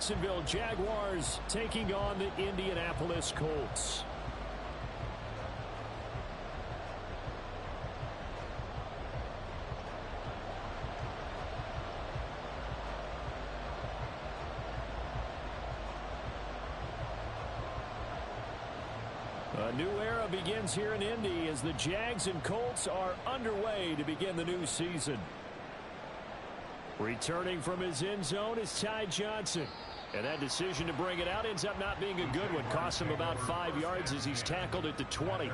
Jacksonville Jaguars taking on the Indianapolis Colts. A new era begins here in Indy as the Jags and Colts are underway to begin the new season. Returning from his end zone is Ty Johnson. And that decision to bring it out ends up not being a good one. Cost him about 5 yards as he's tackled at the 20.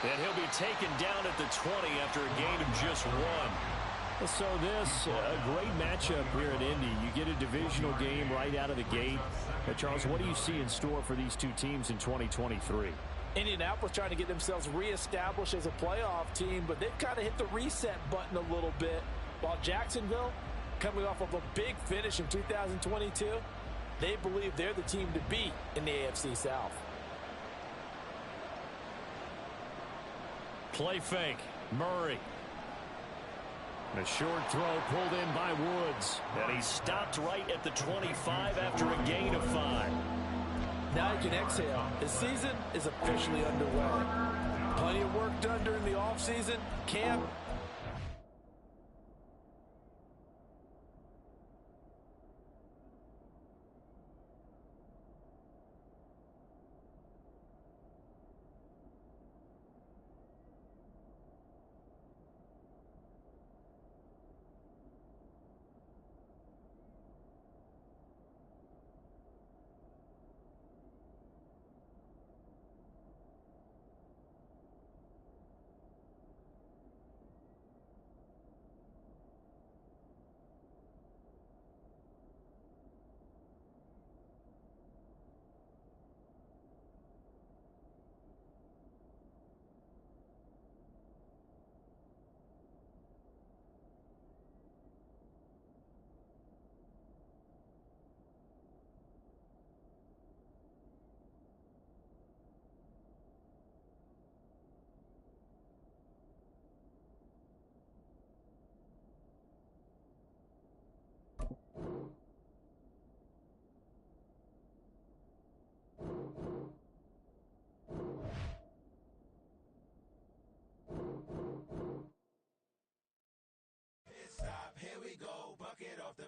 And he'll be taken down at the 20 after a gain of just 1. So this, a great matchup here in Indy. You get a divisional game right out of the gate. But Charles, what do you see in store for these two teams in 2023? Indianapolis trying to get themselves reestablished as a playoff team, but they've kind of hit the reset button a little bit. While Jacksonville, coming off of a big finish in 2022, they believe they're the team to beat in the AFC South. Play fake. Murray. A short throw pulled in by Woods. And he stopped right at the 25 after a gain of 5. Now you can exhale. The season is officially underway. Plenty of work done during the offseason. Camp.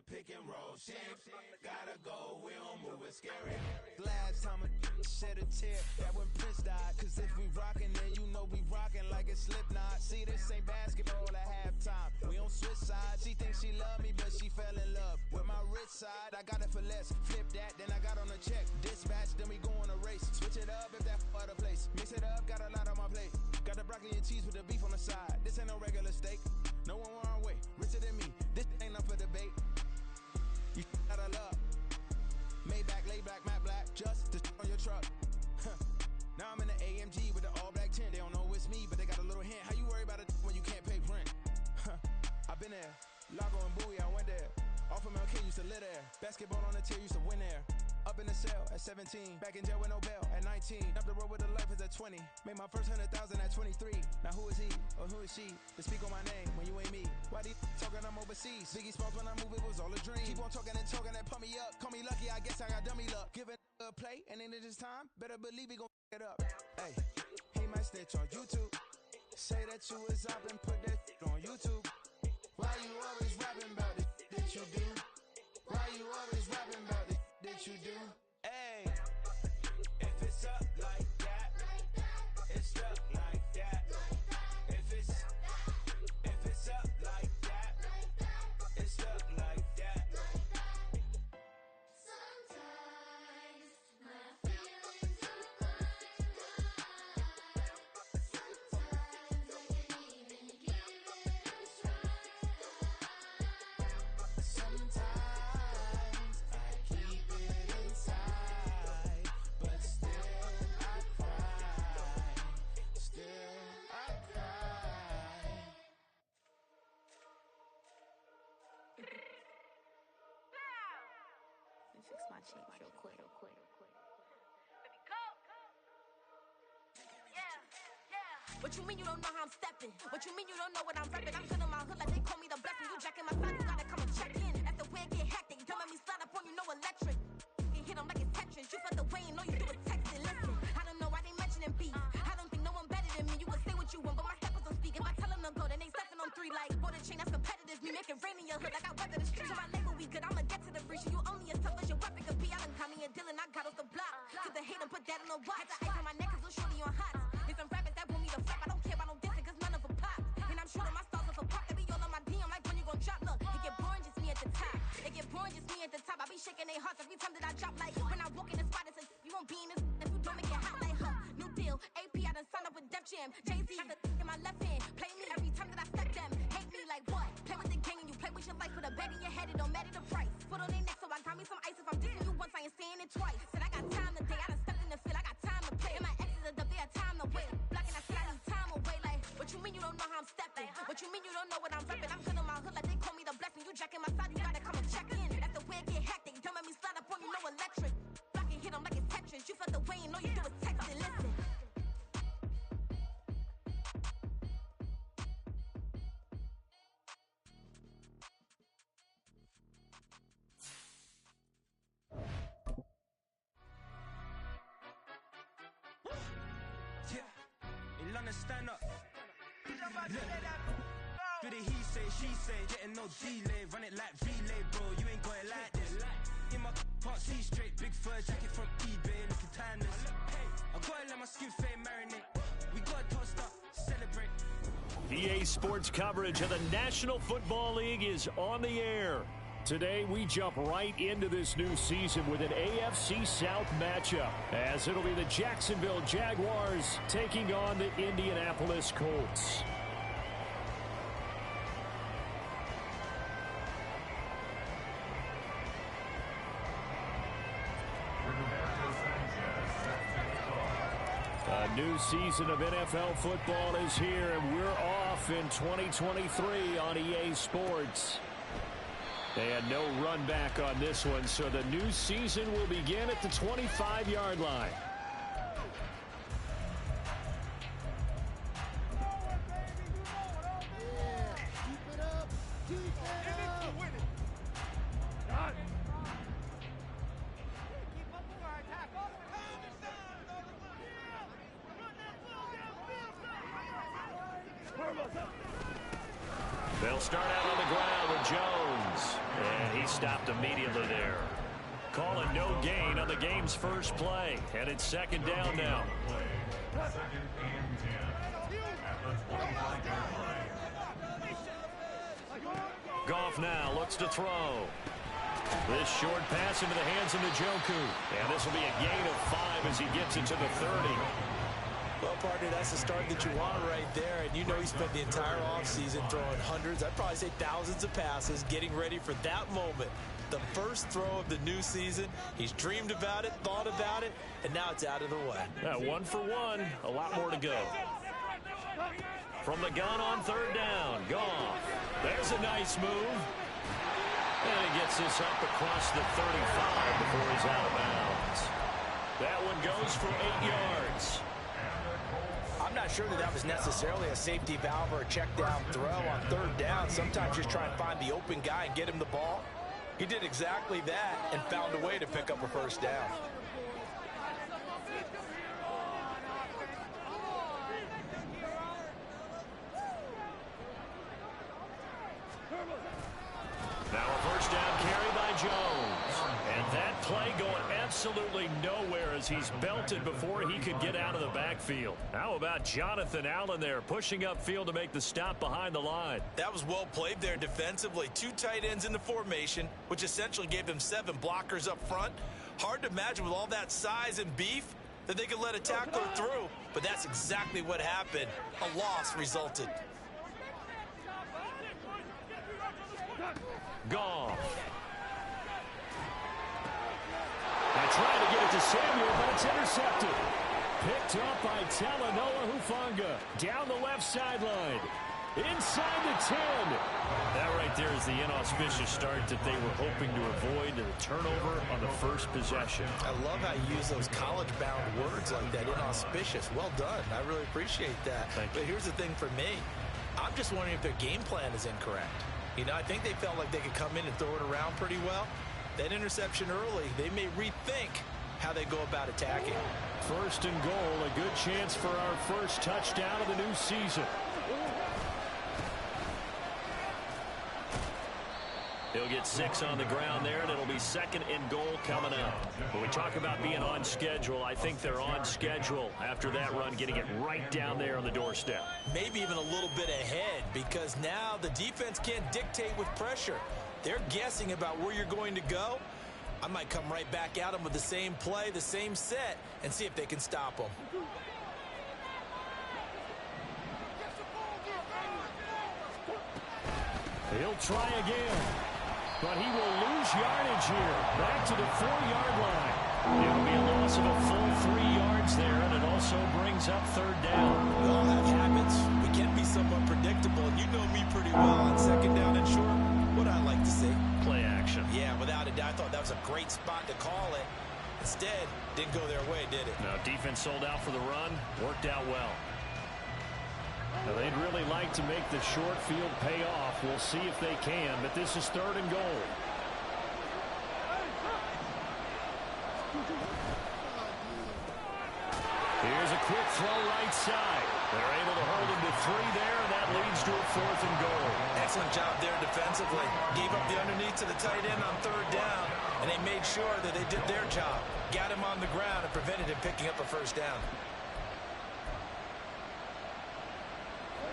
Pick and roll, shit, gotta go, we don't move, it's scary. Last time a shed a tear, that when Prince died. Cause if we rockin', then you know we rockin' like a Slipknot. See, this ain't basketball at halftime, we on switch sides. She thinks she love me, but she fell in love with my rich side. I got it for less, flip that, then I got on a check. Dispatch, then we go on a race. Switch it up if that other place. Mix it up, got a lot on my plate. Got the broccoli and cheese with the beef on the side. This ain't no regular steak, no one wrong way, richer than me. This ain't up for debate. You out of luck. Maybach, lay back, matte black, just to on your truck. Now I'm in the AMG with the all black tint. They don't know it's me, but they got a little hint. How you worry about it when you can't pay rent? I've been there. Lago and Bowie, I went there. Off of MLK, used to live there. Basketball on the tier, used to win there. Up in the cell at 17. Back in jail with no bail at 19. Up the road with the life is at 20. Made my first 100,000 at 23. Now who is he or who is she to speak on my name when you ain't me? Why they talking I'm overseas? Biggie Smalls when I move, it was all a dream. Keep on talking and pump me up. Call me lucky, I guess I got dummy luck. Give it a play and then it is time. Better believe he gon' f*** it up. Hey, he might snitch on YouTube. Say that you was up and put that on YouTube. Why you always rapping about it that you do? Why you always rapping about it that you do? Hey, if it's up like that, it's stuck like that. If it's up like that, it's stuck like that. Sometimes my feelings are blind. Sometimes I can't even give it a try. Sometimes I keep fix my change real quick. What you mean you don't know how I'm stepping? What you mean you don't know what I'm repping? I'm good in my hood like they call me the blessing. You jacking my side, you gotta come and check in. That's the way it get hectic. Don't let me slide up on you, no electric. You hit them like it's Tetris. You felt the way and all you do is text it. Listen, I don't know why they mentioning beef. I don't think no one better than me. You can say what you want, but my steppers don't speak. If I tell them to go, then they stepping on 3 like border chain. That's competitive. Me make it rain in your hood like I weather the street. To my label, we good. I'ma get to the breach. You only as tough as your weapon could be. I done call me a Dylan. I got off the block. To the hate and put that on the watch. Had the ice on my neck 'cause little shorty on hot. There's some rappers that want me to flap. I don't care about no dissing 'cause none of them pop. And I'm shooting my stars off a pop. They be all on my DM like when you gon' drop. Look, it get boring just me at the top. It get boring just me at the top. I be shaking their hearts every time that I drop. Like when I walk in the spot, it's a you won't be in this if you don't make it hot like huh. New deal, AP, I done signed up with Def Jam. Jay-Z got the in my left hand. Play me every time that I step them. Hate me like what? Play with the gang and you play with your life. Put a bag in your head, it don't matter the price. Put on their neck, so I got me some ice. If I'm dissing you once, I ain't saying it twice. Said I got time today, I done stepped in the field, I got time to play. And my exes are up there, time to wait. Blocking, I said I need time away. Like, what you mean you don't know how I'm stepping? What you mean you don't know what I'm repping? I'm good in my hood like they call me the blessing. You jacking my side, you gotta come and check in. That's the way it get hectic. Don't let me slide up on you, no electric. Blocking, hit them like it's Tetris. You felt the way and all you do is text it. Listen. Yeah, Ilana, stand up. Do the he say, she say, getting no delay. Run it like relay, bro, you ain't got it like this. In my can't see straight, big fur jacket from eBay, looking timeless. I gotta let my skin fade marinate. We gotta toast up, celebrate. EA Sports coverage of the National Football League is on the air. Today, we jump right into this new season with an AFC South matchup, as it'll be the Jacksonville Jaguars taking on the Indianapolis Colts. A new season of NFL football is here, and we're off in 2023 on EA Sports. They had no run back on this one, so the new season will begin at the 25-yard line. They'll start out on the ground with Jones. And he stopped immediately there. Call it no gain on the game's first play. And it's second down now. Goff now looks to throw. This short pass into the hands of Njoku. And this will be a gain of 5 as he gets it to the 30. Well, partner, that's the start that you want right there. And you know he spent the entire offseason throwing hundreds, I'd probably say thousands of passes, getting ready for that moment. The first throw of the new season. He's dreamed about it, thought about it, and now it's out of the way. Yeah, 1 for 1. A lot more to go. From the gun on third down. Goff. There's a nice move. And he gets this up across the 35 before he's out of bounds. That one goes for 8 yards. I'm not sure that was necessarily a safety valve or a check down throw on third down. Sometimes just try and find the open guy and get him the ball. He did exactly that and found a way to pick up a first down. Now a first down carry by Jones. And that play going absolutely nowhere as he's belted before he could get out of the backfield. How about Jonathan Allen there pushing upfield to make the stop behind the line? That was well played there defensively. 2 tight ends in the formation, which essentially gave them 7 blockers up front. Hard to imagine with all that size and beef that they could let a tackler through, but that's exactly what happened. A loss resulted. Goff. And trying to get it to Samuel, but it's intercepted. Picked up by Talanoa Hufanga down the left sideline. inside the 10. That right there is the inauspicious start that they were hoping to avoid, the turnover on the first possession. I love how you use those college-bound words like that, inauspicious. Well done. I really appreciate that. But here's the thing for me. I'm just wondering if their game plan is incorrect. You know, I think they felt like they could come in and throw it around pretty well. That interception early, they may rethink how they go about attacking. First and goal, a good chance for our first touchdown of the new season. He'll get 6 on the ground there, and it'll be second and goal coming up. When we talk about being on schedule, I think they're on schedule after that run, getting it right down there on the doorstep. Maybe even a little bit ahead, because now the defense can't dictate with pressure. They're guessing about where you're going to go. I might come right back at them with the same play, the same set, and see if they can stop them. He'll try again, but he will lose yardage here. Back to the 4-yard line. It'll be a loss of a full 3 yards there, and it also brings up third down. We all have habits. We can be somewhat predictable, and you know me pretty well on second down and short. What I like to see. Play action. Yeah, without a doubt. I thought that was a great spot to call it. Instead, didn't go their way, did it? Now, defense sold out for the run. Worked out well. Now, they'd really like to make the short field pay off. We'll see if they can, but this is third and goal. Here's a quick throw right side. They're able to hold him to 3 there, and that leads to a 4th and goal. Excellent job there defensively. Gave up the underneath to the tight end on third down, and they made sure that they did their job. Got him on the ground and prevented him picking up a first down.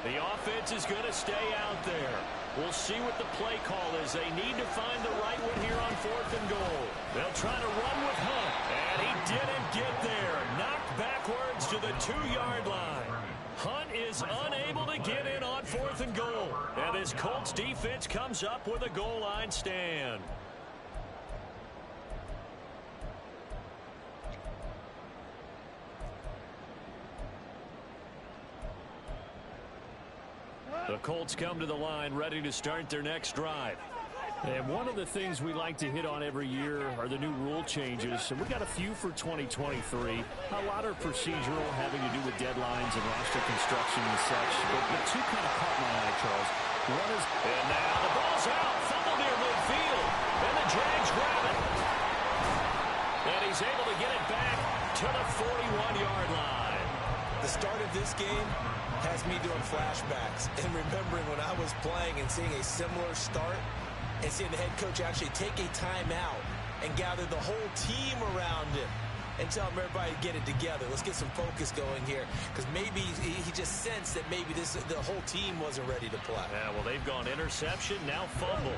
The offense is going to stay out there. We'll see what the play call is. They need to find the right one here on 4th and goal. They'll try to run with Hunt, and he didn't get there. Knocked backwards to the 2-yard line. Hunt is unable to get in on 4th and goal. And this Colts defense comes up with a goal line stand. The Colts come to the line ready to start their next drive. And one of the things we like to hit on every year are the new rule changes. And we got a few for 2023. A lot are procedural, having to do with deadlines and roster construction and such. But 2 kind of caught my eye, Charles. One is, and now the ball's out, fumble near midfield. And the Jags grab it. And he's able to get it back to the 41-yard line. The start of this game has me doing flashbacks and remembering when I was playing and seeing a similar start and seeing the head coach actually take a timeout and gather the whole team around him and tell him everybody to get it together. Let's get some focus going here, because maybe he just sensed that maybe the whole team wasn't ready to play. Yeah, well, they've gone interception, now fumble.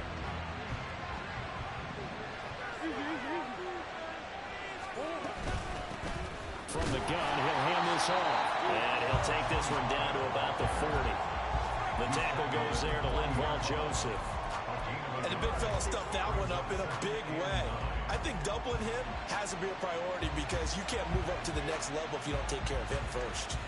From the gun, he'll hand this off. And he'll take this one down to about the 40. The tackle goes there to Linval Joseph. And the big fella stuffed that one up in a big way. I think doubling him has to be a priority, because you can't move up to the next level if you don't take care of him first.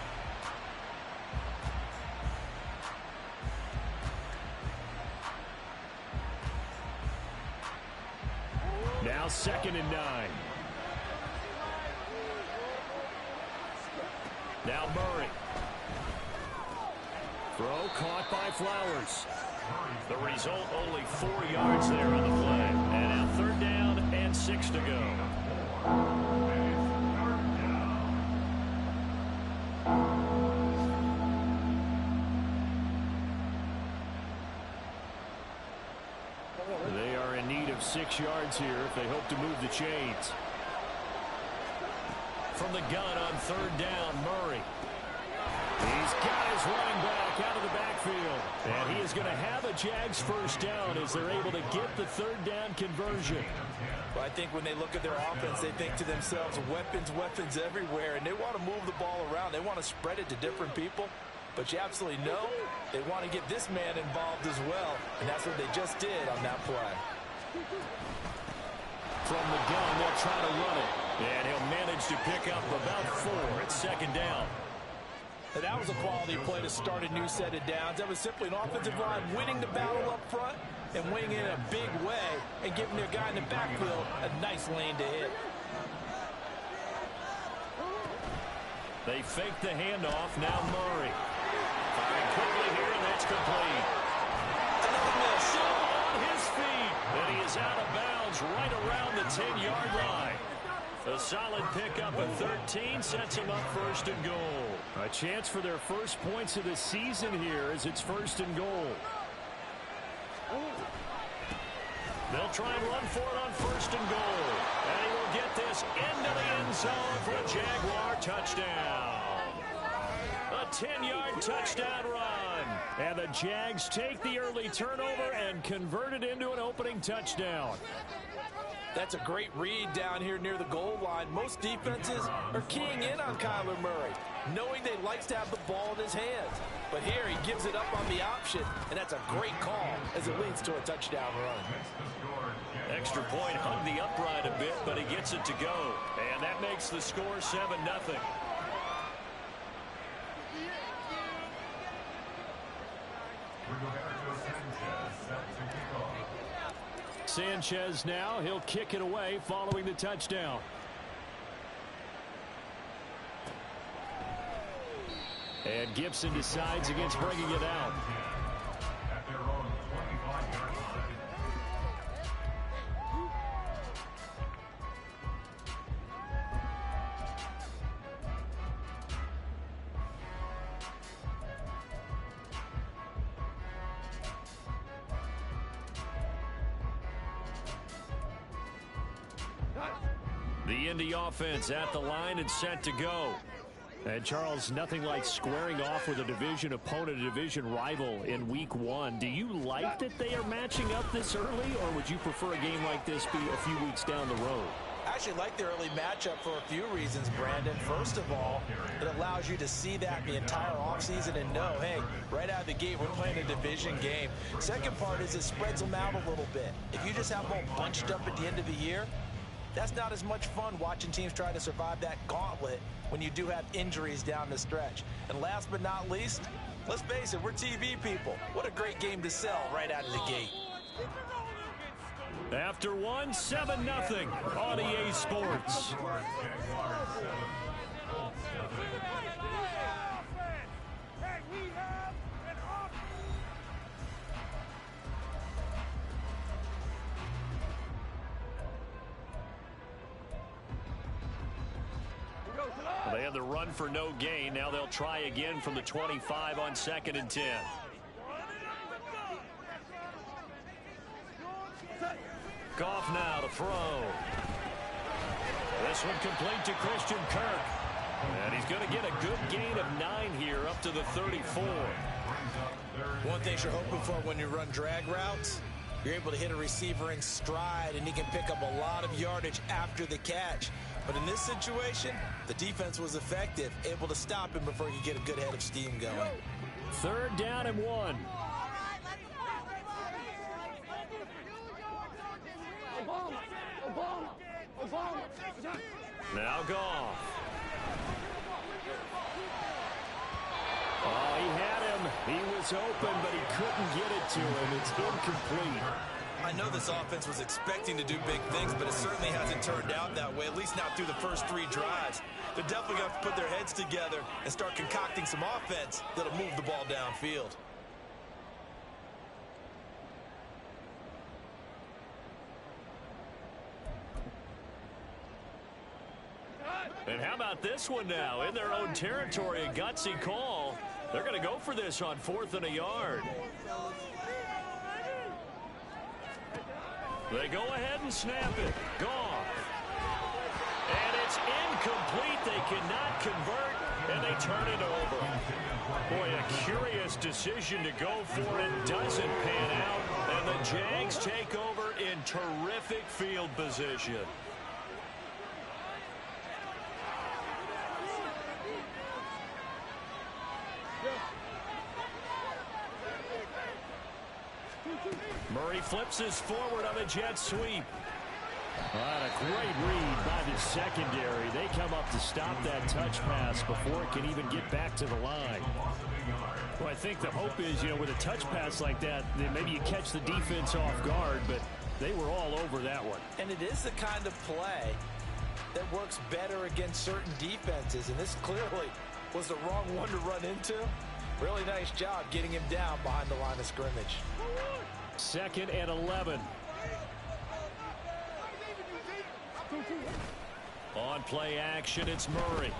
Now 2nd and 9. Now Murray. Throw caught by Flowers. The result, only 4 yards there on the play. And now 3rd down and 6 to go. They are in need of 6 yards here if they hope to move the chains. From the gun on 3rd down, Murray. He's got his running back out of the backfield. And he is going to have a Jags first down as they're able to get the 3rd down conversion. Well, I think when they look at their offense, they think to themselves, weapons, weapons everywhere, and they want to move the ball around. They want to spread it to different people. But you absolutely know they want to get this man involved as well, and that's what they just did on that play. From the gun, they'll try to run it. And he'll manage to pick up about 4 at 2nd down. And that was a quality play to start a new set of downs. That was simply an offensive line winning the battle up front and winning in a big way and giving their guy in the backfield a nice lane to hit. They fake the handoff. Now Murray. Firing quickly here, and that's complete. Another miss. Still on his feet. And he is out of bounds right around the 10-yard line. A solid pickup at 13 sets him up first and goal. A chance for their first points of the season here as it's first and goal. They'll try and run for it on first and goal. And he will get this into the end zone for a Jaguar touchdown. A 10-yard touchdown run. And the Jags take the early turnover and convert it into an opening touchdown. That's a great read down here near the goal line. Most defenses are keying in on Kyler Murray, knowing they likes to have the ball in his hands. But here he gives it up on the option, and that's a great call as it leads to a touchdown run. Extra point hung the upright a bit, but he gets it to go. And that makes the score 7-0. Sanchez now, he'll kick it away following the touchdown. And Gibson decides against bringing it out. The Indy offense at the line and set to go. And Charles, nothing like squaring off with a division opponent, a division rival in week 1. Do you like that they are matching up this early, or would you prefer a game like this be a few weeks down the road? I actually like the early matchup for a few reasons, Brandon. First of all, it allows you to see that the entire offseason and know, hey, right out of the gate, we're playing a division game. Second part is it spreads them out a little bit. If you just have them all bunched up at the end of the year, that's not as much fun watching teams try to survive that gauntlet when you do have injuries down the stretch. And last but not least, let's face it, we're TV people. What a great game to sell right out of the gate. After one, 7-0 on EA Sports. They had the run for no gain. Now they'll try again from the 25 on 2nd and 10. Goff now to throw. This one complete to Christian Kirk. And he's going to get a good gain of 9 here up to the 34. One thing you're hoping for when you run drag routes, you're able to hit a receiver in stride and he can pick up a lot of yardage after the catch. But in this situation, the defense was effective, able to stop him before he could get a good head of steam going. 3rd down and 1. Now Goff. Oh, he had him. He was open, but he couldn't get it to him. It's incomplete. I know this offense was expecting to do big things, but it certainly hasn't turned out that way, at least not through the first 3 drives. They're definitely going to have to put their heads together and start concocting some offense that'll move the ball downfield. And how about this one now? In their own territory, a gutsy call. They're going to go for this on 4th and a yard. They go ahead and snap it. Goff. And it's incomplete. They cannot convert, and they turn it over. Boy, a curious decision to go for it. Doesn't pan out, and the Jags take over in terrific field position. Murray flips this forward on a jet sweep. A great read by the secondary. They come up to stop that touch pass before it can even get back to the line. Well, I think the hope is, with a touch pass like that, then maybe you catch the defense off guard, but they were all over that one. And it is the kind of play that works better against certain defenses, and this clearly was the wrong one to run into. Really nice job getting him down behind the line of scrimmage. 2nd and 11. On play action, it's Murray.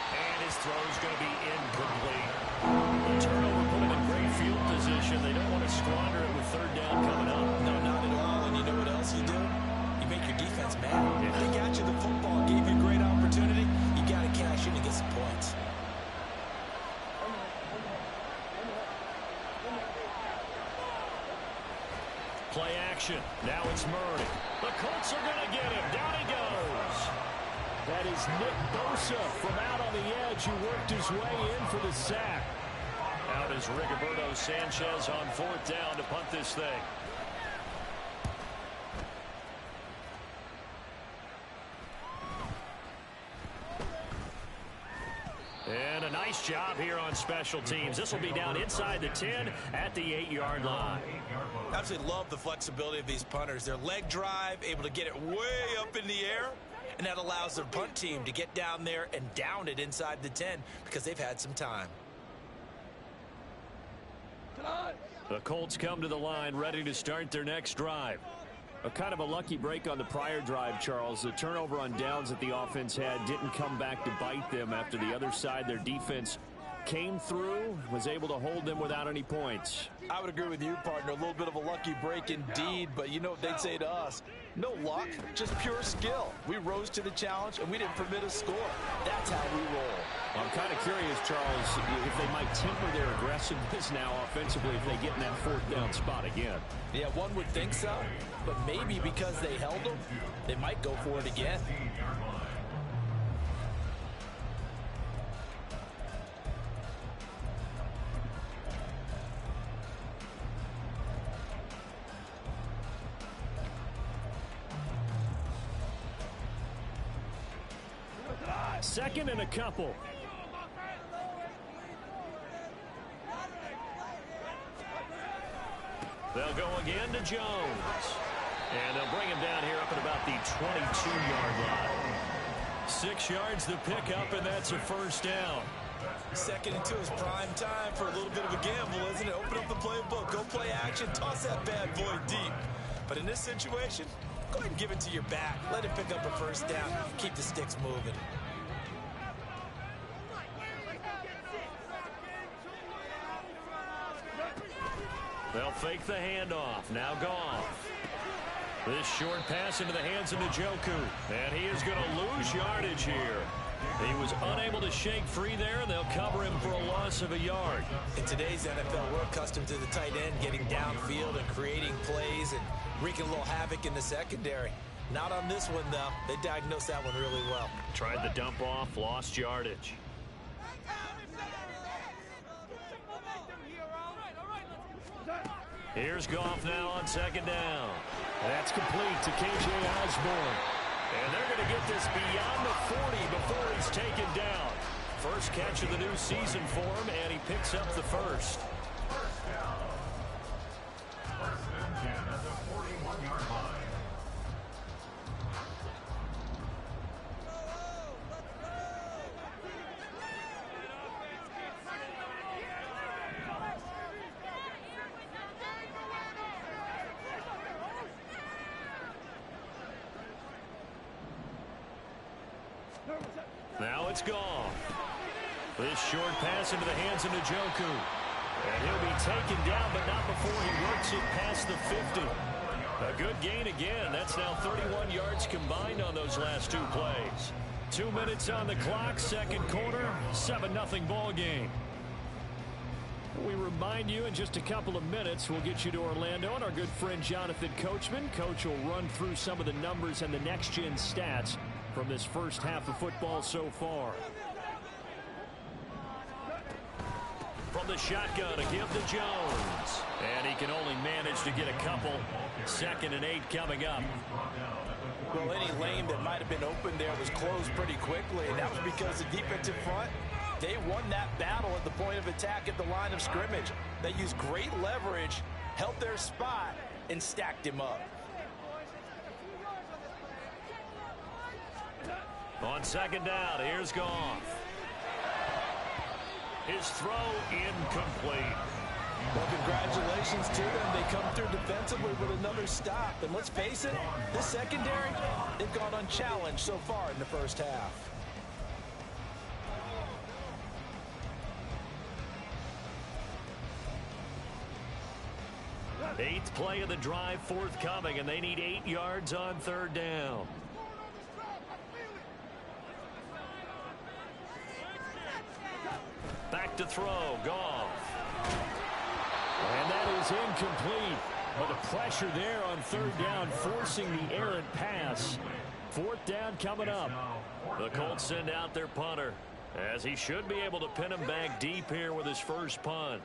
And his throw's going to be incomplete. The turnover put him in great field position. They don't want to squander it with 3rd down coming up. No, not at all. And you know what else you do? You make your defense mad. If they got you the football, gave you a great opportunity, you got to cash in and get some points. Play action. Now it's Murray. The Colts are going to get him. Down he goes. That is Nick Bosa from out on the edge who worked his way in for the sack. Out is Rigoberto Sanchez on 4th down to punt this thing. And a nice job here on special teams. This will be down inside the 10 at the 8-yard line. Absolutely love the flexibility of these punters. Their leg drive, able to get it way up in the air, and that allows their punt team to get down there and down it inside the 10 because they've had some time. The Colts come to the line ready to start their next drive. A kind of a lucky break on the prior drive, Charles. The turnover on downs that the offense had didn't come back to bite them after the other side. Their defense came through, was able to hold them without any points. I would agree with you, partner. A little bit of a lucky break indeed, but you know what they'd say to us? No luck, just pure skill. We rose to the challenge, and we didn't permit a score. That's how we roll. I'm kind of curious, Charles, if they might temper their aggressiveness now offensively if they get in that 4th down spot again. Yeah, one would think so, but maybe because they held them, they might go for it again. Second and a couple. They'll go again to Jones. And they'll bring him down here up at about the 22-yard line. 6 yards to pick up, and that's a 1st down. 2nd and 2 is prime time for a little bit of a gamble, isn't it? Open up the playbook, go play action, toss that bad boy deep. But in this situation, go ahead and give it to your back. Let him pick up a 1st down. Keep the sticks moving. They'll fake the handoff. Now Goff. This short pass into the hands of Njoku. And he is going to lose yardage here. He was unable to shake free there, and they'll cover him for a loss of a yard. In today's NFL, we're accustomed to the tight end getting downfield and creating plays and wreaking a little havoc in the secondary. Not on this one, though. They diagnosed that one really well. Tried the dump off, lost yardage. Here's Goff now on 2nd down. That's complete to K.J. Osborne. And they're going to get this beyond the 40 before he's taken down. First catch of the new season for him, and he picks up the 1st. Now it's Goff. This short pass into the hands of Njoku. And he'll be taken down, but not before he works it past the 50. A good gain again. That's now 31 yards combined on those last 2 plays. 2 minutes on the clock, 2nd quarter, 7-0 ball game. We remind you in just a couple of minutes we'll get you to Orlando and our good friend Jonathan Coachman. Coach will run through some of the numbers and the next-gen stats from this first half of football so far. From from the shotgun to give to Jones. And he can only manage to get a couple. 2nd and 8 coming up. Well, any lane that might have been open there was closed pretty quickly, and that was because the defensive front, they won that battle at the point of attack at the line of scrimmage. They used great leverage, held their spot, and stacked him up. On 2nd down, here's Goff. His throw incomplete. Well, congratulations to them. They come through defensively with another stop. And let's face it, this secondary, they've gone unchallenged so far in the first half. Eighth play of the drive forthcoming, and they need 8 yards on 3rd down. Back to throw, Goff. And that is incomplete. But the pressure there on 3rd down, forcing the errant pass. 4th down coming up. The Colts send out their punter, as he should be able to pin him back deep here with his first punt.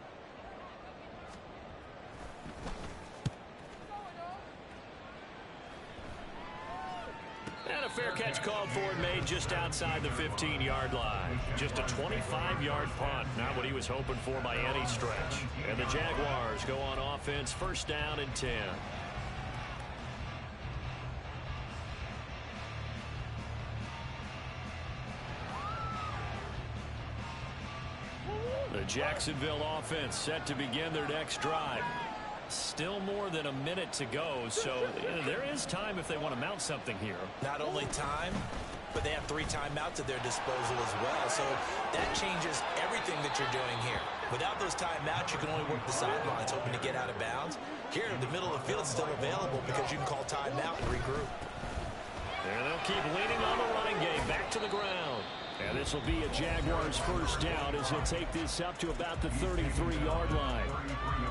And a fair catch called for and made just outside the 15-yard line. Just a 25-yard punt, not what he was hoping for by any stretch. And the Jaguars go on offense, 1st down and 10. The Jacksonville offense set to begin their next drive. Still more than a minute to go, so there is time if they want to mount something here. Not only time, but they have 3 timeouts at their disposal as well. So that changes everything that you're doing here. Without those timeouts, you can only work the sidelines, hoping to get out of bounds. Here, the middle of the field is still available because you can call timeout and regroup. And they'll keep leaning on the running game. Back to the ground. And this will be a Jaguars 1st down as he'll take this up to about the 33-yard line.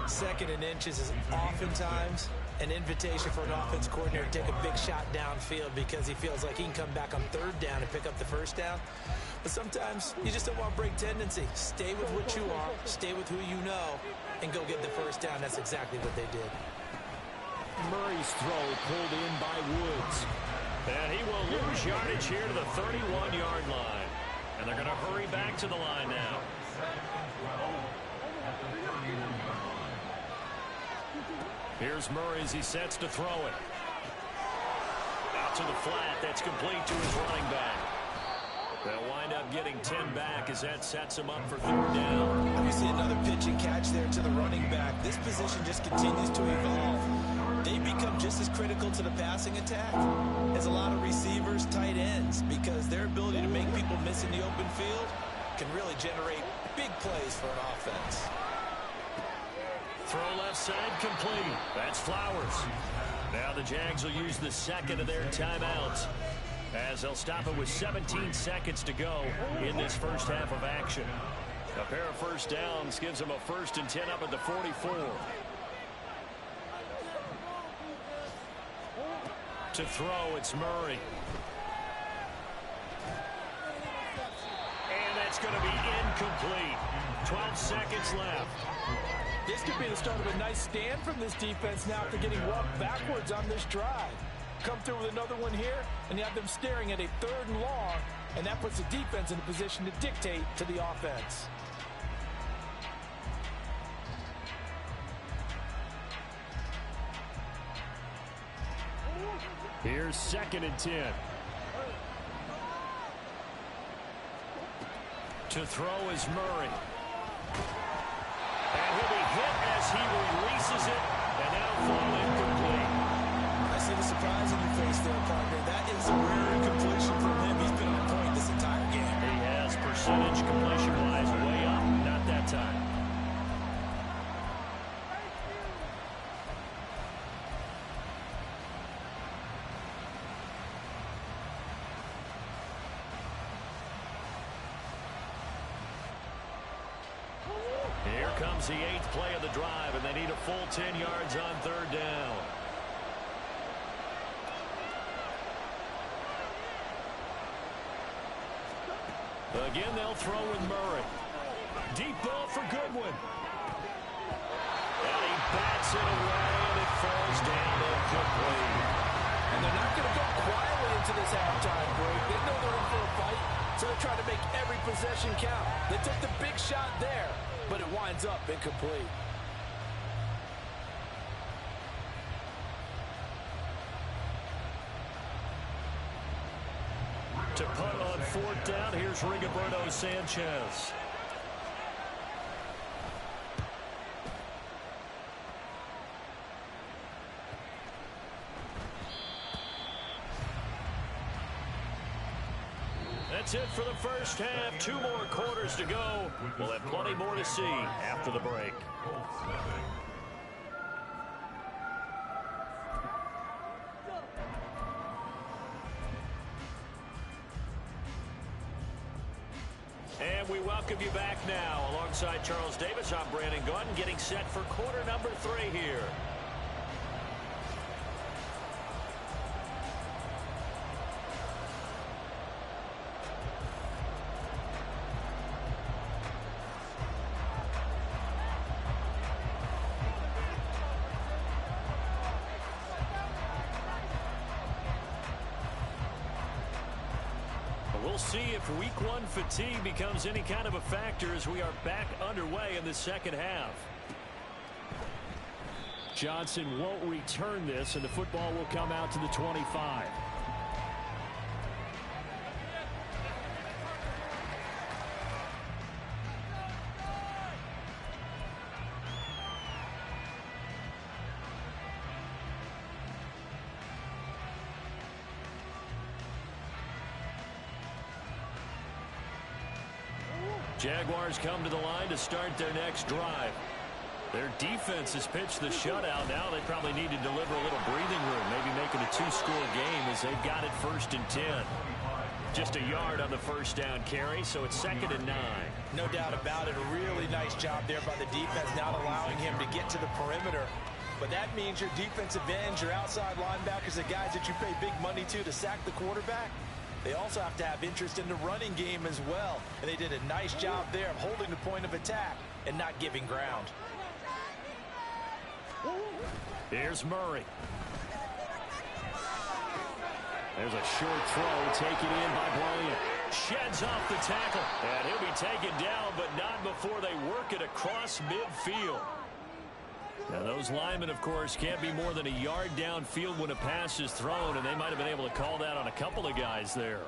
2nd and inches is oftentimes an invitation for an offense coordinator to take a big shot downfield because he feels like he can come back on 3rd down and pick up the 1st down. But sometimes you just don't want break tendency. Stay with what you are, stay with who you know, and go get the 1st down. That's exactly what they did. Murray's throw pulled in by Woods. And he will lose yardage here to the 31-yard line. And they're going to hurry back to the line now. Here's Murray as he sets to throw it. Out to the flat. That's complete to his running back. They'll wind up getting 10 back as that sets him up for 3rd down. You see another pitch and catch there to the running back. This position just continues to evolve. They become just as critical to the passing attack as a lot of receivers, tight ends, because their ability to make people miss in the open field can really generate big plays for an offense. Throw left side complete. That's Flowers. Now the Jags will use the 2nd of their timeouts as they'll stop it with 17 seconds to go in this first half of action. A pair of 1st downs gives them a 1st and 10 up at the 44. To throw, it's Murray. And that's going to be incomplete. 12 seconds left. This could be the start of a nice stand from this defense now after getting walked backwards on this drive. Come through with another one here, and you have them staring at a 3rd and long, and that puts the defense in a position to dictate to the offense. Here's 2nd and 10. To throw is Murray. And he'll be hit as he releases it, and that'll fall incomplete. I see the surprise in your face there, partner. That is a rare incompletion from him. He's been on point this entire game. He has percentage completion-wise way up. Not that time. Here comes the 8th play of the drive, and they need a full 10 yards on 3rd down. Again, they'll throw with Murray. Deep ball for Goodwin. And he bats it away, and it falls down incomplete. And they're not going to go quietly into this halftime break. They know they're in for a fight, so they're trying to make every possession count. They took the big shot there, but it winds up incomplete. To punt on fourth down, here's Rigoberto Sanchez. That's it for the first half. 2 more quarters to go. We'll have plenty more to see after the break. And we welcome you back now. Alongside Charles Davis, I'm Brandon Gunn, getting set for quarter number 3 here. We'll see if week 1 fatigue becomes any kind of a factor as we are back underway in the second half. Johnson won't return this, and the football will come out to the 25. Jaguars come to the line to start their next drive. Their defense has pitched the shutout. Now they probably need to deliver a little breathing room, maybe make it a 2-score game as they've got it 1st and 10. Just a yard on the first down carry, so it's 2nd and 9. No doubt about it. A really nice job there by the defense, not allowing him to get to the perimeter. But that means your defensive ends, your outside linebackers, the guys that you pay big money to sack the quarterback, they also have to have interest in the running game as well. And they did a nice job there of holding the point of attack and not giving ground. Here's Murray. There's a short throw taken in by Bryant. Sheds off the tackle. And he'll be taken down, but not before they work it across midfield. Now, those linemen, of course, can't be more than a yard downfield when a pass is thrown, and they might have been able to call that on a couple of guys there.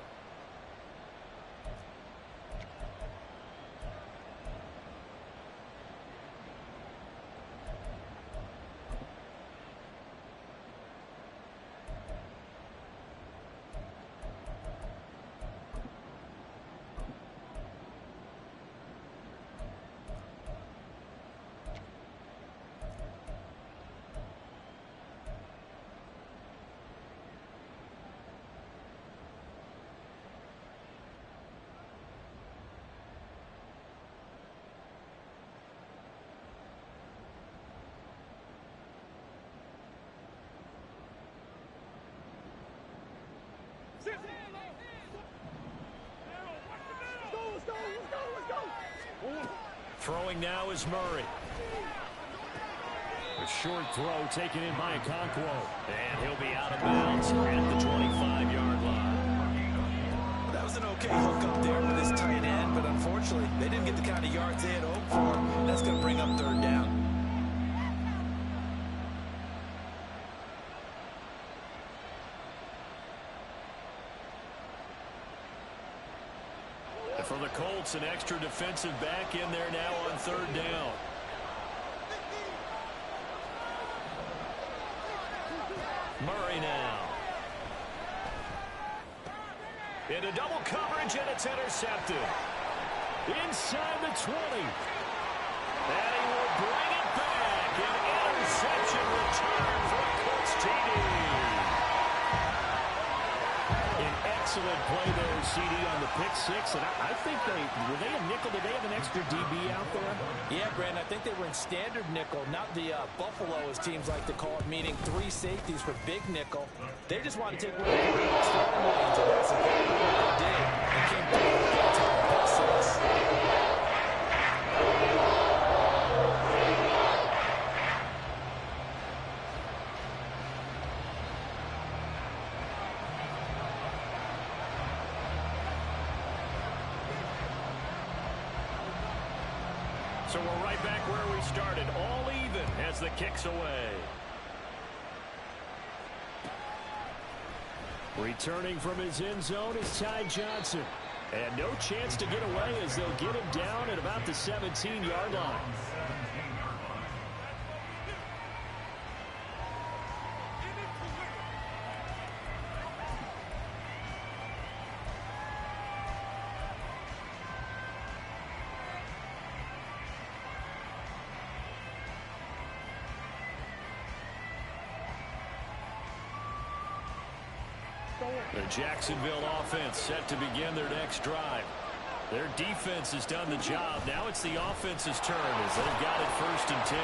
Throwing now is Murray. A short throw taken in by Okonkwo. And he'll be out of bounds at the 25-yard line. That was an okay hook up there with his tight end, but unfortunately, they didn't get the kind of yards they had hoped for. That's going to bring up 3rd down. For the Colts, an extra defensive back in there now on 3rd down. Murray now. Into double coverage, and it's intercepted. Inside the 20. And he will bring it back. An interception return for a Colts TD. Excellent play there, CD, on the pick 6. And I think were they a nickel? Did they have an extra DB out there? Yeah, Brandon, I think they were in standard nickel, not the Buffalo, as teams like to call it, meaning 3 safeties for big nickel. They just want to take one of the starting lanes, and that's exactly what they did. And came through the pick 6. So we're right back where we started, all even as the kick's away. Returning from his end zone is Ty Johnson. And no chance to get away as they'll get him down at about the 17-yard line. The Jacksonville offense set to begin their next drive. Their defense has done the job. Now it's the offense's turn as they've got it 1st and 10.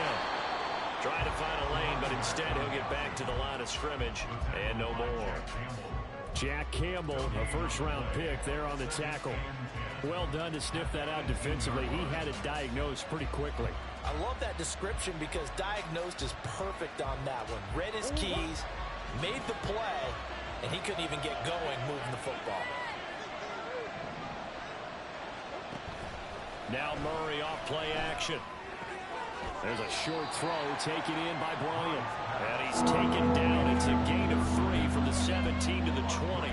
Trying to find a lane, but instead he'll get back to the line of scrimmage and no more. Jack Campbell, a first-round pick there on the tackle. Well done to sniff that out defensively. He had it diagnosed pretty quickly. I love that description because diagnosed is perfect on that one. Read his keys, made the play, and he couldn't even get going moving the football. Now Murray off play action. There's a short throw taken in by Bryant. And he's taken down. It's a gain of 3 from the 17 to the 20.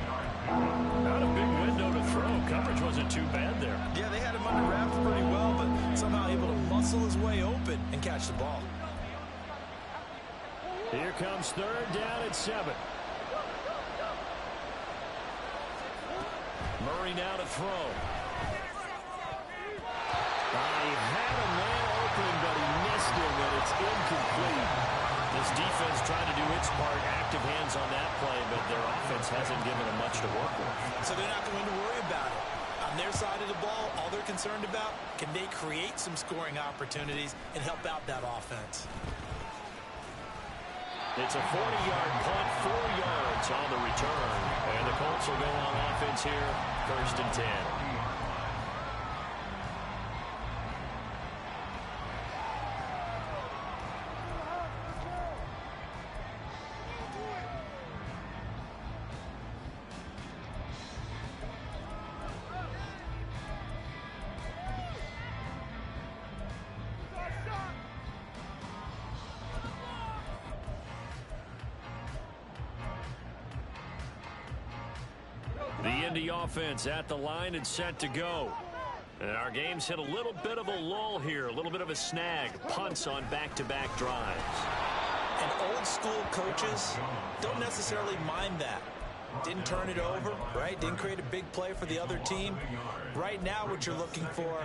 Not a big window to throw. Coverage wasn't too bad there. Yeah, they had him under wraps pretty well, but somehow able to muscle his way open and catch the ball. Here comes 3rd down at 7. Murray now to throw. He had a man open, but he missed him, and it's incomplete. This defense trying to do its part, active hands on that play, but their offense hasn't given them much to work with. So they're not going to worry about it. On their side of the ball, all they're concerned about, can they create some scoring opportunities and help out that offense? It's a 40-yard punt, 4 yards on the return. And the Colts will go on offense here, 1st and 10. The Indy offense at the line and set to go. And our game's hit a little bit of a lull here, a little bit of a snag. Punts on back-to-back drives. And old school coaches don't necessarily mind that. Didn't turn it over, right? Didn't create a big play for the other team. Right now what you're looking for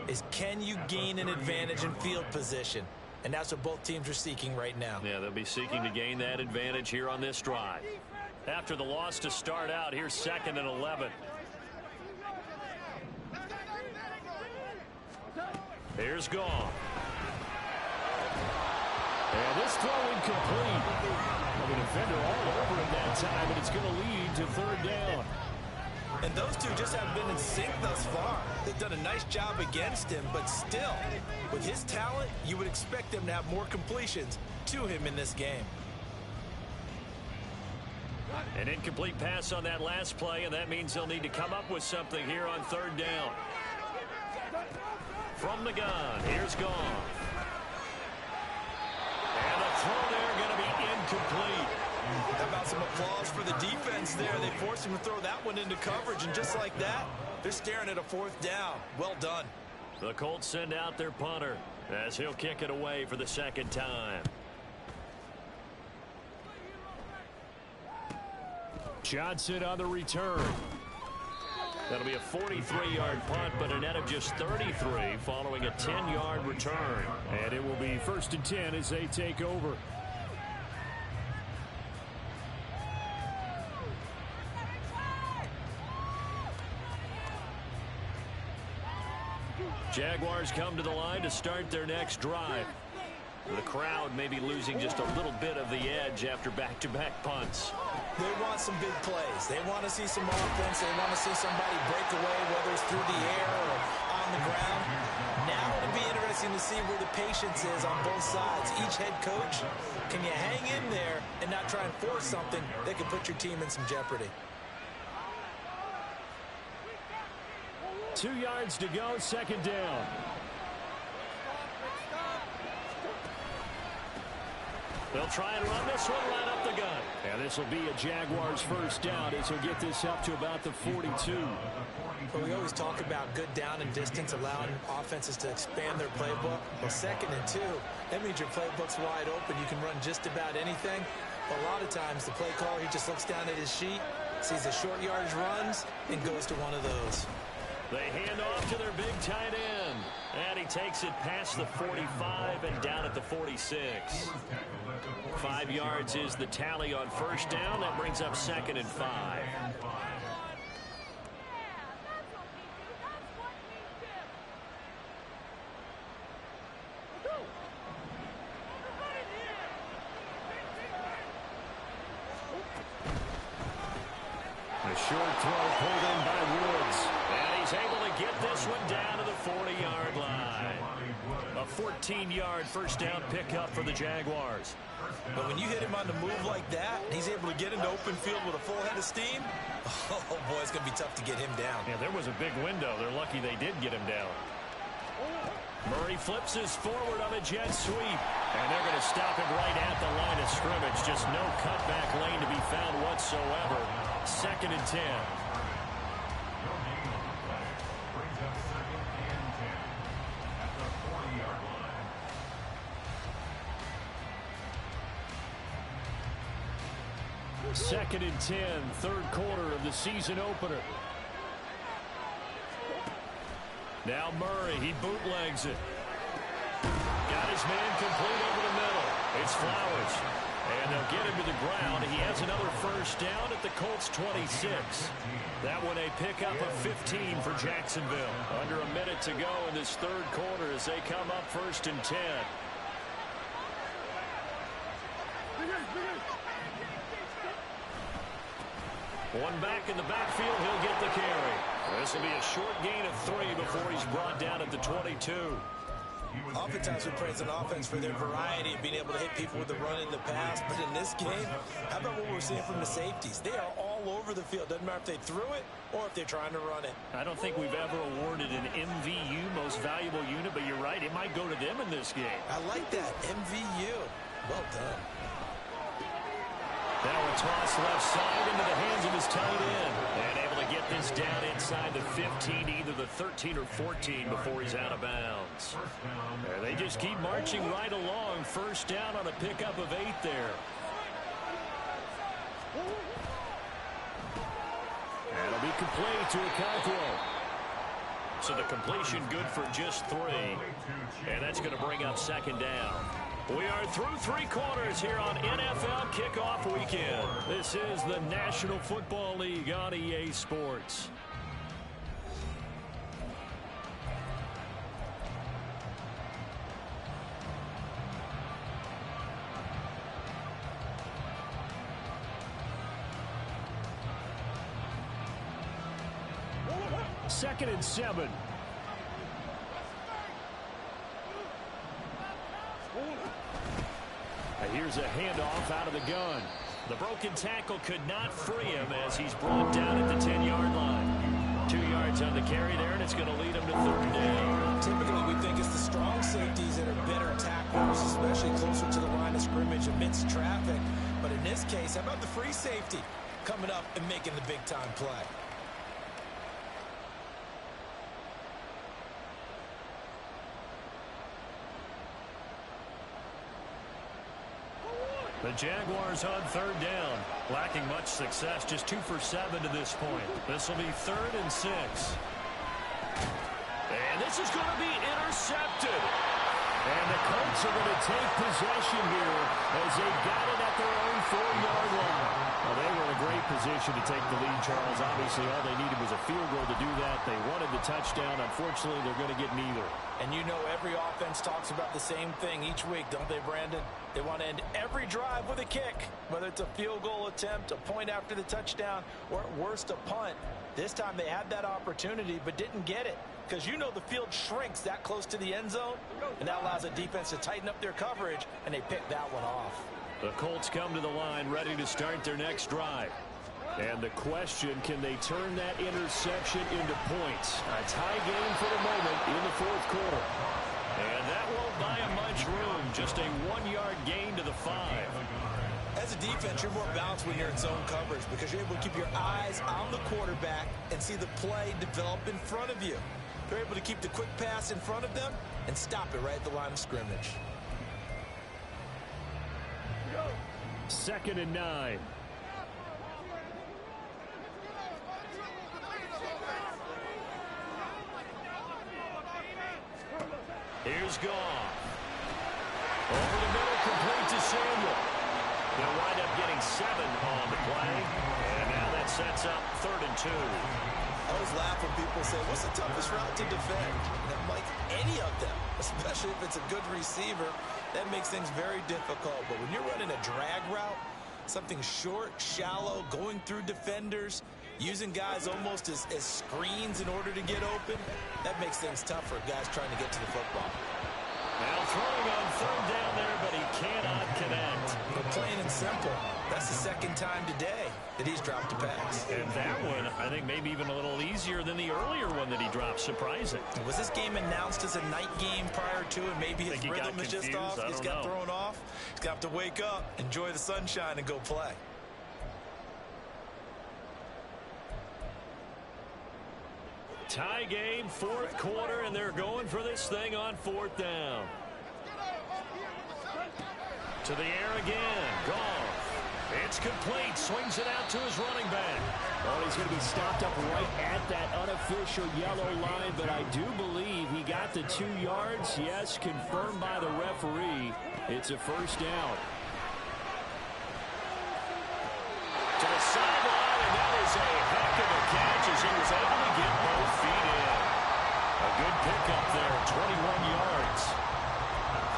is, can you gain an advantage in field position? And that's what both teams are seeking right now. Yeah, they'll be seeking to gain that advantage here on this drive. After the loss to start out, here's 2nd and 11. Here's Goff. And this throw incomplete. The defender all over him that time, and it's going to lead to 3rd down. And those two just haven't been in sync thus far. They've done a nice job against him, but still, with his talent, you would expect them to have more completions to him in this game. An incomplete pass on that last play, and that means they'll need to come up with something here on 3rd down. From the gun, here's Goff. And the throw there going to be incomplete. How about some applause for the defense there? They forced him to throw that one into coverage, and just like that, they're staring at a 4th down. Well done. The Colts send out their punter as he'll kick it away for the 2nd time. Johnson on the return. That'll be a 43-yard punt, but a net of just 33 following a 10-yard return. And it will be 1st and 10 as they take over. Jaguars come to the line to start their next drive. The crowd may be losing just a little bit of the edge after back-to-back punts. They want some big plays. They want to see some offense. They want to see somebody break away, whether it's through the air or on the ground. Now it'll be interesting to see where the patience is on both sides. Each head coach, can you hang in there and not try and force something that could put your team in some jeopardy? 2 yards to go, 2nd down. They'll try and run this one right up the gut. And this will be a Jaguars first down as he'll get this up to about the 42. But we always talk about good down and distance, allowing offenses to expand their playbook. Well, 2nd and 2, that means your playbook's wide open. You can run just about anything. But a lot of times, the play caller, he just looks down at his sheet, sees the short yardage runs, and goes to one of those. They hand off to their big tight end. And he takes it past the 45 and down at the 46. 5 yards is the tally on first down. That brings up 2nd and 5. A short throw pulled in by Woods. And he's able to get this one down to the 40-yard line. A 14-yard first down pickup for the Jaguars. But when you hit him on the move like that, he's able to get into open field with a full head of steam. Oh, boy, it's going to be tough to get him down. Yeah, there was a big window. They're lucky they did get him down. Murray flips his forward on a jet sweep. And they're going to stop it right at the line of scrimmage. Just no cutback lane to be found whatsoever. 2nd and 10. Second and 10, third quarter of the season opener. Now Murray, he bootlegs it. Got his man complete over the middle. It's Flowers. And they'll get him to the ground. He has another first down at the Colts 26. That one a pickup of 15 for Jacksonville. Under a minute to go in this third quarter as they come up 1st and 10. One back in the backfield, he'll get the carry. This will be a short gain of 3 before he's brought down at the 22. Oftentimes we praise an offense for their variety of being able to hit people with the run in the pass. But in this game, how about what we're seeing from the safeties? They are all over the field. Doesn't matter if they threw it or if they're trying to run it. I don't think we've ever awarded an MVU, most valuable unit, but you're right, it might go to them in this game. I like that, MVU. Well done. Now a toss left side into the hands of his tight end. And able to get this down inside the 15, either the 13 or 14 before he's out of bounds. And they just keep marching right along. First down on a pickup of 8 there. And it'll be complete to Okonkwo. So the completion good for just 3. And that's going to bring up 2nd down. We are through 3 quarters here on NFL Kickoff Weekend. This is the National Football League on EA Sports. Second and 7. Here's a handoff out of the gun. The broken tackle could not free him as he's brought down at the 10-yard line. 2 yards on the carry there, and it's going to lead him to 3rd down. Typically, we think it's the strong safeties that are better tacklers, especially closer to the line of scrimmage amidst traffic. But in this case, how about the free safety coming up and making the big-time play? The Jaguars on 3rd down. Lacking much success, just 2 for 7 to this point. This will be 3rd and 6. And this is going to be intercepted. And the Colts are going to take possession here as they got it at their own 4-yard line. Well, they were in a great position to take the lead, Charles. Obviously, all they needed was a field goal to do that. They wanted the touchdown. Unfortunately, they're going to get neither. And you know every offense talks about the same thing each week, don't they, Brandon? They want to end every drive with a kick, whether it's a field goal attempt, a point after the touchdown, or at worst, a punt. This time they had that opportunity but didn't get it because you know the field shrinks that close to the end zone, and that allows the defense to tighten up their coverage, and they picked that one off. The Colts come to the line ready to start their next drive. And the question, can they turn that interception into points? A tie game for the moment in the 4th quarter. And that won't buy them much keeps room. Just a 1-yard gain to the 5. As a defense, you're more balanced when you're in zone coverage because you're able to keep your eyes on the quarterback and see the play develop in front of you. They're able to keep the quick pass in front of them and stop it right at the line of scrimmage. 2nd and 9. Here's Goff. Over the middle, complete to Samuel. They'll wind up getting 7 on the play. And now that sets up 3rd and 2. I always laugh when people say, what's the toughest route to defend? And I'm like, any of them, especially if it's a good receiver. That makes things very difficult. But when you're running a drag route, something short, shallow, going through defenders, using guys almost as screens in order to get open, that makes things tough for guys trying to get to the football. Now throwing on 3rd down there, but he cannot connect. But plain and simple, that's the 2nd time today that he's dropped a pass. And that one, I think, maybe even a little easier than the earlier one that he dropped. Surprising. Was this game announced as a night game prior to it? Maybe his rhythm is just off. He's got thrown off. He's got to wake up, enjoy the sunshine, and go play. Tie game, 4th quarter, and they're going for this thing on 4th down. To the air again. Goff. It's complete. Swings it out to his running back. Oh, he's going to be stopped up right at that unofficial yellow line, but I do believe he got the 2 yards. Yes, confirmed by the referee. It's a 1st down. To the sideline, and that is a heck of a catch as he was able to get both feet in. A good pickup there, 21 yards.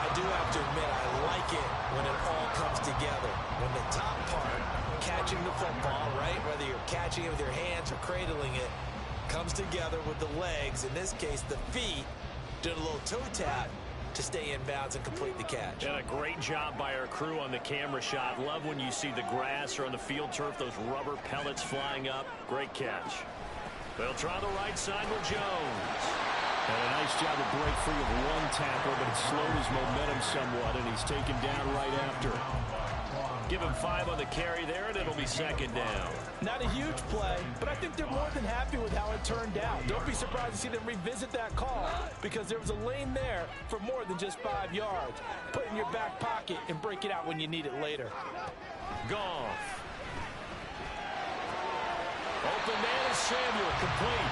I do have to admit, I like it when it all comes together. When the top part, catching the football, right, whether you're catching it with your hands or cradling it, comes together with the legs, in this case the feet, doing a little toe tap to stay in bounds and complete the catch. And a great job by our crew on the camera shot. Love when you see the grass or on the field turf, those rubber pellets flying up. Great catch. They'll try the right side with Jones. And a nice job to break free of one tackle, but it slowed his momentum somewhat, and he's taken down right after. Give him 5 on the carry there, and it'll be 2nd down. Not a huge play, but I think they're more than happy with how it turned out. Don't be surprised to see them revisit that call because there was a lane there for more than just 5 yards. Put it in your back pocket and break it out when you need it later. Goff. Open man is Samuel, complete.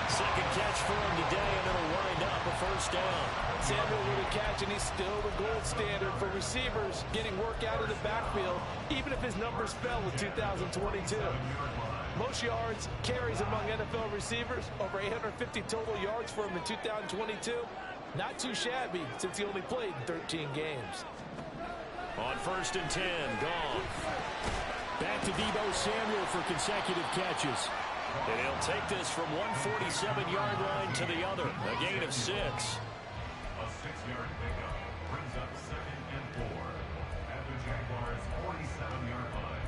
2nd catch for him today, and it'll wind up a 1st down. Samuel with a catch, and he's still the gold standard for receivers getting work out of the backfield, even if his numbers fell in 2022. Most yards, carries among NFL receivers, over 850 total yards for him in 2022. Not too shabby since he only played 13 games. On 1st and 10, Goff. Back to Deebo Samuel for consecutive catches. And he'll take this from one 47-yard line to the other. A gain of 6. A 6-yard pickup brings up 2nd and 4 at the Jaguars' 47-yard line.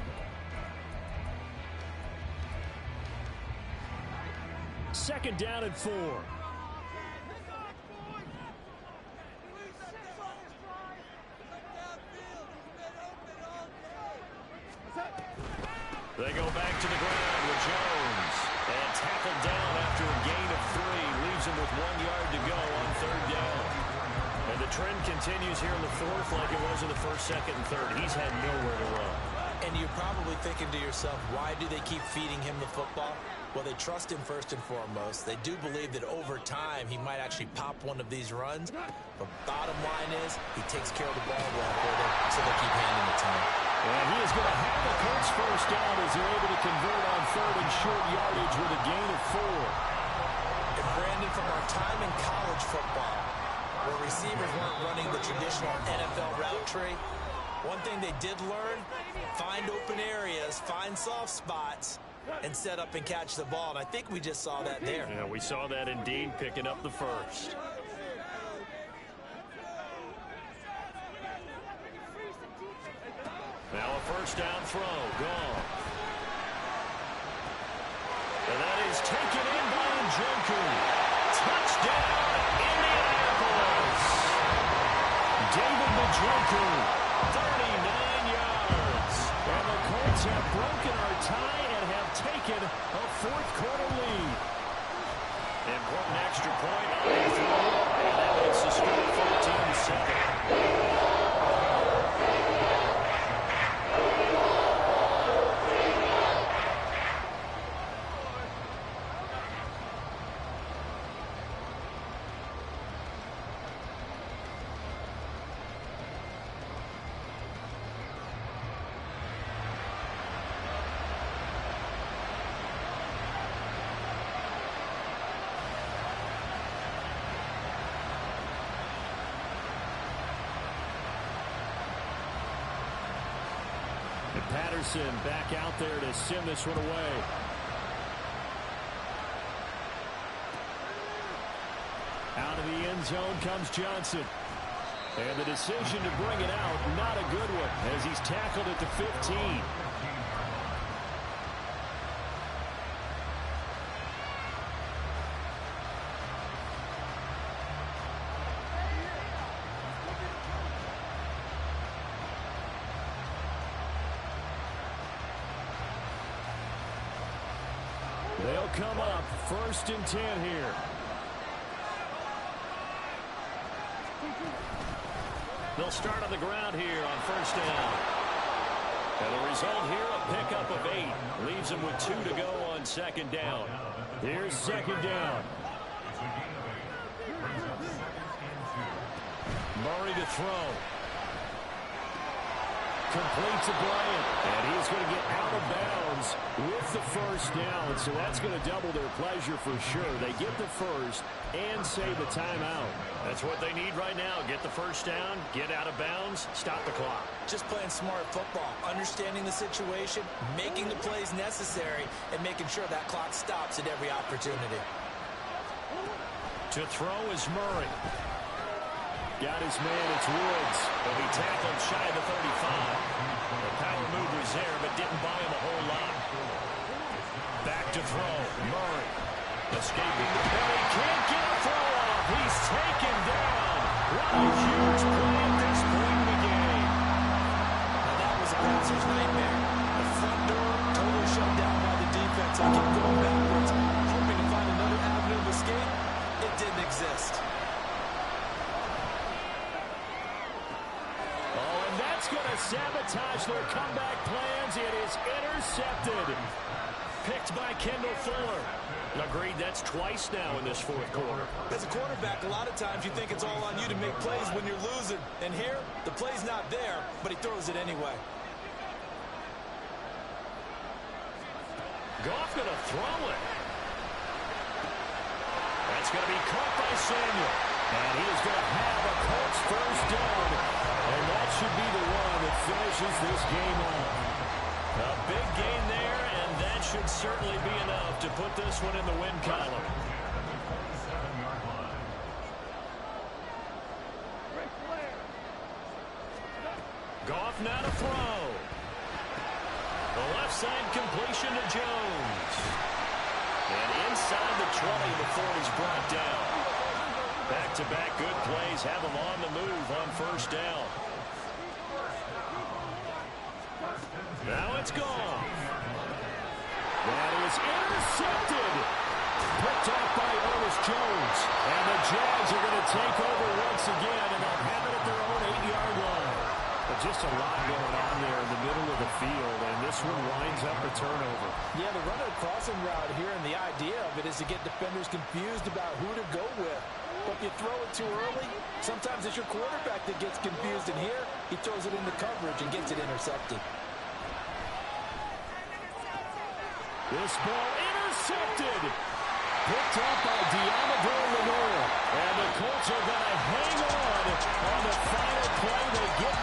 2nd down and 4. They go back to the ground with Jones. And tackled down after a gain of 3. Leaves him with 1 yard to go on 3rd down. And the trend continues here in the 4th like it was in the 1st, 2nd, and 3rd. He's had nowhere to run. And you're probably thinking to yourself, why do they keep feeding him the football? Well, they trust him first and foremost. They do believe that over time he might actually pop one of these runs. But bottom line is he takes care of the ball well for them, so they keep handing it to him. And he is going to have the Colts 1st down as they're able to convert on 3rd and short yardage with a gain of 4. And Brandon, from our time in college football, where receivers weren't running the traditional NFL route tree, one thing they did learn, find open areas, find soft spots, and set up and catch the ball. And I think we just saw that there. Yeah, we saw that indeed, picking up the 1st. Now a 1st down throw. Gone. And that is taken in by Njoku. Touchdown, Indianapolis. David Njoku, 39 yards. And the Colts have broken our tie and have taken a fourth-quarter lead. Important extra point on the throw, and that makes the score 14-7. And Patterson back out there to send this one away. Out of the end zone comes Johnson. And the decision to bring it out, not a good one, as he's tackled at the 15. They'll come up 1st and 10 here. They'll start on the ground here on 1st down. And the result here, a pickup of 8. Leaves them with 2 to go on 2nd down. Here's 2nd down. Murray to throw. Complete to Bryant, and he's going to get out of bounds with the 1st down, so that's going to double their pleasure for sure. They get the 1st and save the timeout. That's what they need right now. Get the 1st down, get out of bounds, stop the clock. Just playing smart football, understanding the situation, making the plays necessary, and making sure that clock stops at every opportunity. To throw is Murray. Got his man, it's Woods. He'll be tackled shy of the 35. The power move was there, but didn't buy him a whole lot. Back to throw, Murray. Escaping the belly, can't get a throw off. He's taken down. What a huge play at this point in the game. Now that was a passer's nightmare. The front door totally shut down by the defense. He kept going backwards, hoping to find another avenue of escape. It didn't exist. That's going to sabotage their comeback plans. It is intercepted. Picked by Kendall Fuller. Agreed, that's twice now in this 4th quarter. As a quarterback, a lot of times you think it's all on you to make plays when you're losing. And here, the play's not there, but he throws it anyway. Goff going to throw it. That's going to be caught by Samuel. And he is going to have a Colts 1st down. And that should be the one that finishes this game off. A big gain there, and that should certainly be enough to put this one in the win column. Goff now to throw. The left side completion to Jones. And inside the 20 before he's brought down. Back-to-back good plays have him on the move on 1st down. Now it's gone. That is intercepted. Picked off by Ernest Jones. And the Jags are going to take over once again, and they'll have it at their own 8-yard line. But just a lot going on there in the middle of the field, and this one winds up a turnover. Yeah, the run of the crossing route here, and the idea of it is to get defenders confused about who to go with. But if you throw it too early, sometimes it's your quarterback that gets confused, and here he throws it into coverage and gets it intercepted. This ball intercepted. Picked up by Deommodore Lenoir. And the Colts are going to hang on the final play. They get